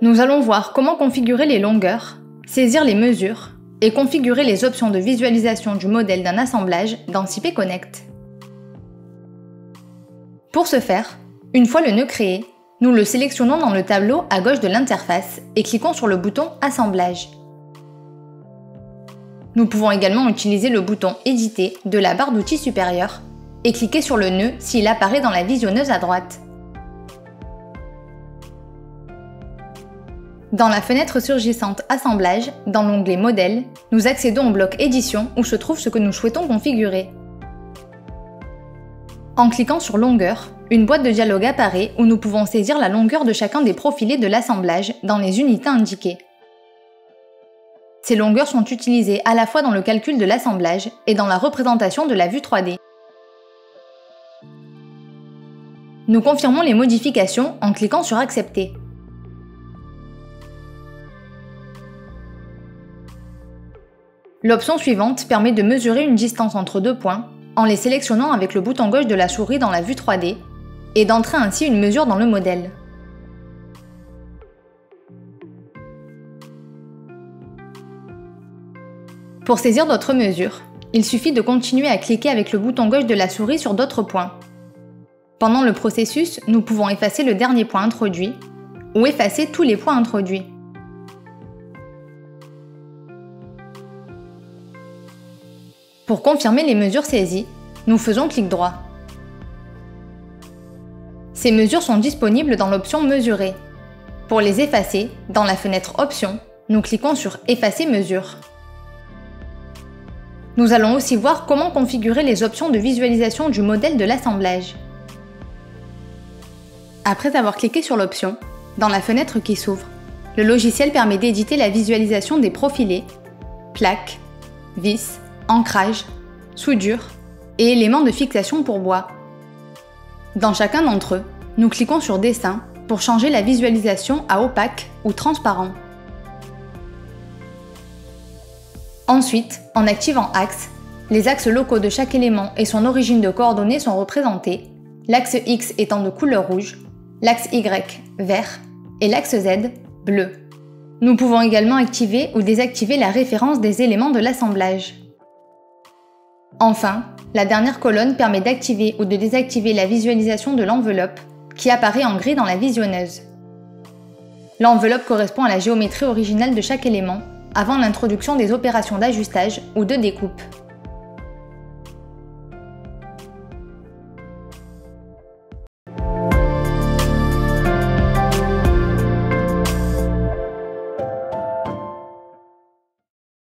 Nous allons voir comment configurer les longueurs, saisir les mesures et configurer les options de visualisation du modèle d'un assemblage dans CP Connect. Pour ce faire, une fois le nœud créé, nous le sélectionnons dans le tableau à gauche de l'interface et cliquons sur le bouton Assemblage. Nous pouvons également utiliser le bouton Éditer de la barre d'outils supérieure et cliquer sur le nœud s'il apparaît dans la visionneuse à droite. Dans la fenêtre surgissante Assemblage, dans l'onglet Modèle, nous accédons au bloc Édition où se trouve ce que nous souhaitons configurer. En cliquant sur Longueur, une boîte de dialogue apparaît où nous pouvons saisir la longueur de chacun des profilés de l'assemblage dans les unités indiquées. Ces longueurs sont utilisées à la fois dans le calcul de l'assemblage et dans la représentation de la vue 3D. Nous confirmons les modifications en cliquant sur Accepter. L'option suivante permet de mesurer une distance entre deux points en les sélectionnant avec le bouton gauche de la souris dans la vue 3D et d'entrer ainsi une mesure dans le modèle. Pour saisir d'autres mesures, il suffit de continuer à cliquer avec le bouton gauche de la souris sur d'autres points. Pendant le processus, nous pouvons effacer le dernier point introduit ou effacer tous les points introduits. Pour confirmer les mesures saisies, nous faisons clic droit. Ces mesures sont disponibles dans l'option Mesurer. Pour les effacer, dans la fenêtre Options, nous cliquons sur Effacer mesures. Nous allons aussi voir comment configurer les options de visualisation du modèle de l'assemblage. Après avoir cliqué sur l'option, dans la fenêtre qui s'ouvre, le logiciel permet d'éditer la visualisation des profilés, plaques, vis, ancrage, soudure et éléments de fixation pour bois. Dans chacun d'entre eux, nous cliquons sur Dessin pour changer la visualisation à opaque ou transparent. Ensuite, en activant Axe, les axes locaux de chaque élément et son origine de coordonnées sont représentés, l'axe X étant de couleur rouge, l'axe Y vert et l'axe Z bleu. Nous pouvons également activer ou désactiver la référence des éléments de l'assemblage. Enfin, la dernière colonne permet d'activer ou de désactiver la visualisation de l'enveloppe, qui apparaît en gris dans la visionneuse. L'enveloppe correspond à la géométrie originale de chaque élément, avant l'introduction des opérations d'ajustage ou de découpe.